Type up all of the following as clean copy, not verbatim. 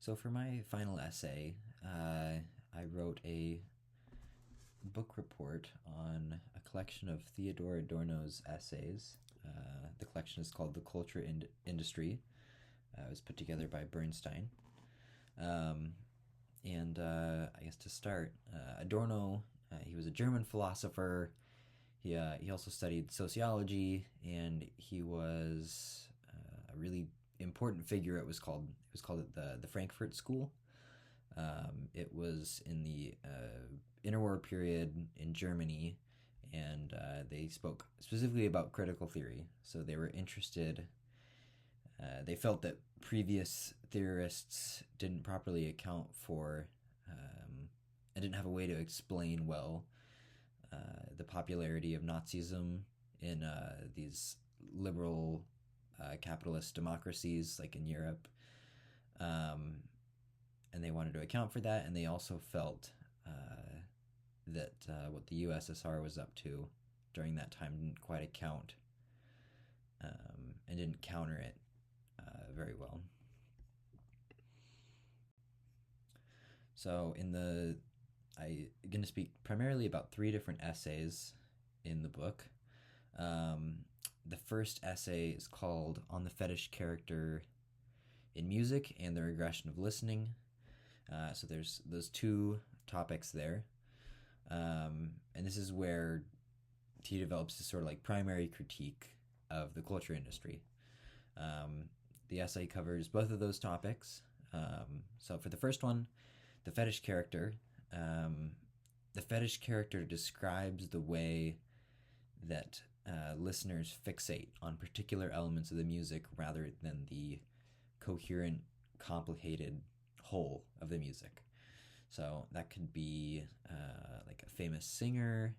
So for my final essay, I wrote a book report on a collection of Theodore Adorno's essays. The collection is called The Culture Industry. It was put together by Bernstein. Um, I guess to start, Adorno, he was a German philosopher. He also studied sociology, and he was a really important figure. It was called the Frankfurt School. It was in the interwar period in Germany, and they spoke specifically about critical theory. So they were interested. They felt that previous theorists didn't properly account for and didn't have a way to explain well the popularity of Nazism in these liberal capitalist democracies like in Europe. And they wanted to account for that, and they also felt that what the USSR was up to during that time didn't quite account and didn't counter it very well. So I'm going to speak primarily about three different essays in the book. The first essay is called On the Fetish Character in Music and the Regression of Listening. So there's those two topics there. And this is where he develops this sort of like primary critique of the culture industry. The essay covers both of those topics. So for the first one, the fetish character, the fetish character describes the way that listeners fixate on particular elements of the music rather than the coherent, complicated whole of the music. So that could be like a famous singer,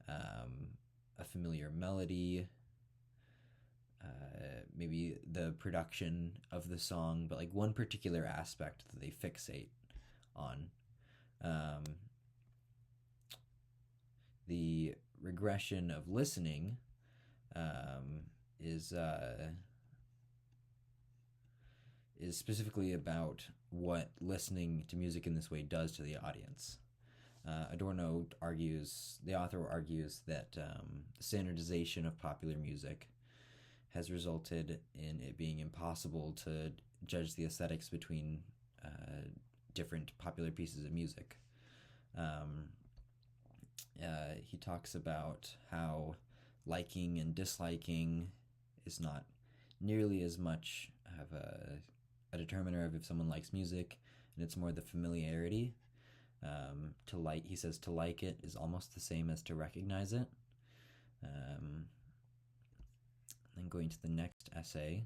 a familiar melody, maybe the production of the song, but like one particular aspect that they fixate on. The regression of listening is specifically about what listening to music in this way does to the audience. The author argues that the standardization of popular music has resulted in it being impossible to judge the aesthetics between different popular pieces of music. He talks about how liking and disliking is not nearly as much of a determiner of if someone likes music, and it's more the familiarity. He says to like it is almost the same as to recognize it. Then going to the next essay,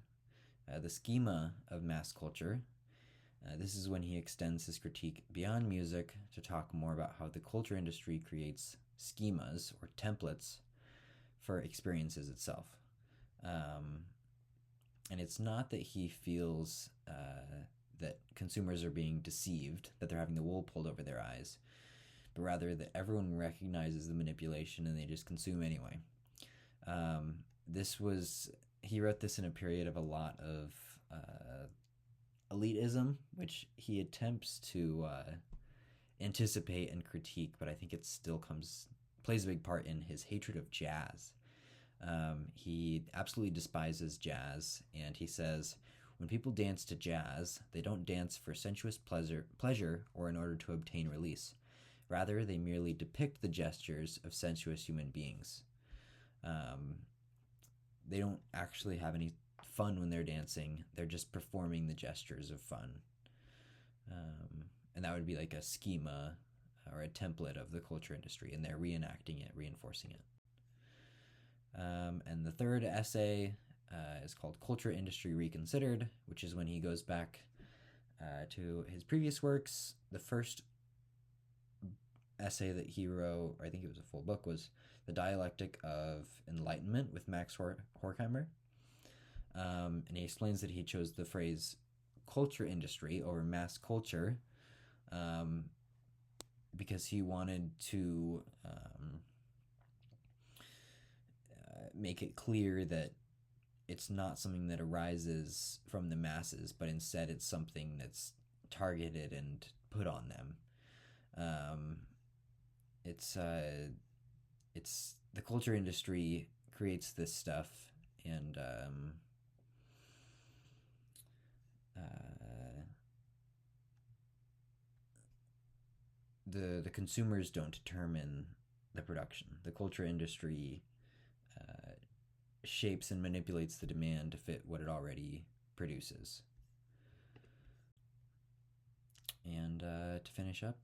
the schema of mass culture. This is when he extends his critique beyond music to talk more about how the culture industry creates schemas or templates for experiences itself. And it's not that he feels that consumers are being deceived, that they're having the wool pulled over their eyes, but rather that everyone recognizes the manipulation and they just consume anyway. He wrote this in a period of a lot of elitism, which he attempts to anticipate and critique, but I think it still plays a big part in his hatred of jazz. He absolutely despises jazz, and he says, when people dance to jazz, they don't dance for sensuous pleasure or in order to obtain release. Rather, they merely depict the gestures of sensuous human beings. They don't actually have any fun when they're dancing. They're just performing the gestures of fun. And that would be like a schema or a template of the culture industry, and they're reenacting it, reinforcing it. And the third essay is called Culture Industry Reconsidered, which is when he goes back to his previous works. The first essay that he wrote, or I think it was a full book, was The Dialectic of Enlightenment with Max Horkheimer. And he explains that he chose the phrase culture industry over mass culture because he wanted to make it clear that it's not something that arises from the masses, but instead it's something that's targeted and put on them. Um, it's the culture industry creates this stuff, and uh, the consumers don't determine the production. The culture industry uh, shapes and manipulates the demand to fit what it already produces. And to finish up,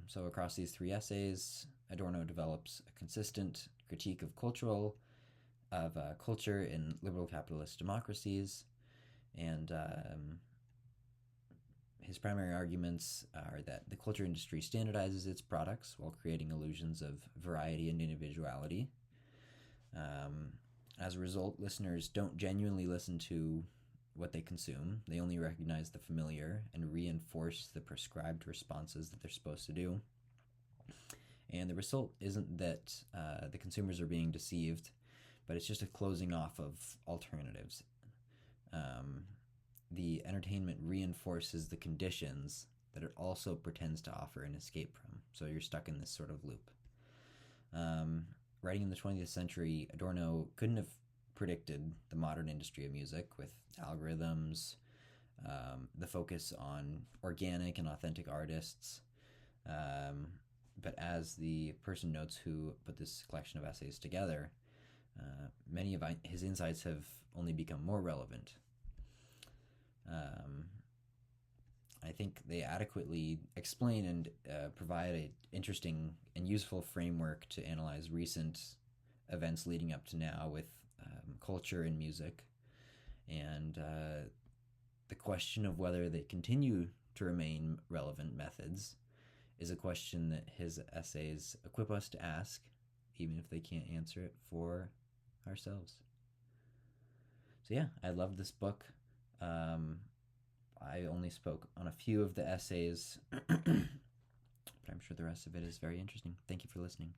so across these three essays, Adorno develops a consistent critique of culture in liberal capitalist democracies, and his primary arguments are that the culture industry standardizes its products while creating illusions of variety and individuality. Um, as a result, listeners don't genuinely listen to what they consume. They only recognize the familiar and reinforce the prescribed responses that they're supposed to do. And the result isn't that the consumers are being deceived, but it's just a closing off of alternatives. The entertainment reinforces the conditions that it also pretends to offer an escape from. So you're stuck in this sort of loop. Writing in the 20th century, Adorno couldn't have predicted the modern industry of music with algorithms, the focus on organic and authentic artists. But as the person notes who put this collection of essays together, many of his insights have only become more relevant. I think they adequately explain and provide an interesting and useful framework to analyze recent events leading up to now with culture and music, and the question of whether they continue to remain relevant methods is a question that his essays equip us to ask, even if they can't answer it for ourselves. So yeah, I love this book. I only spoke on a few of the essays, but I'm sure the rest of it is very interesting. Thank you for listening.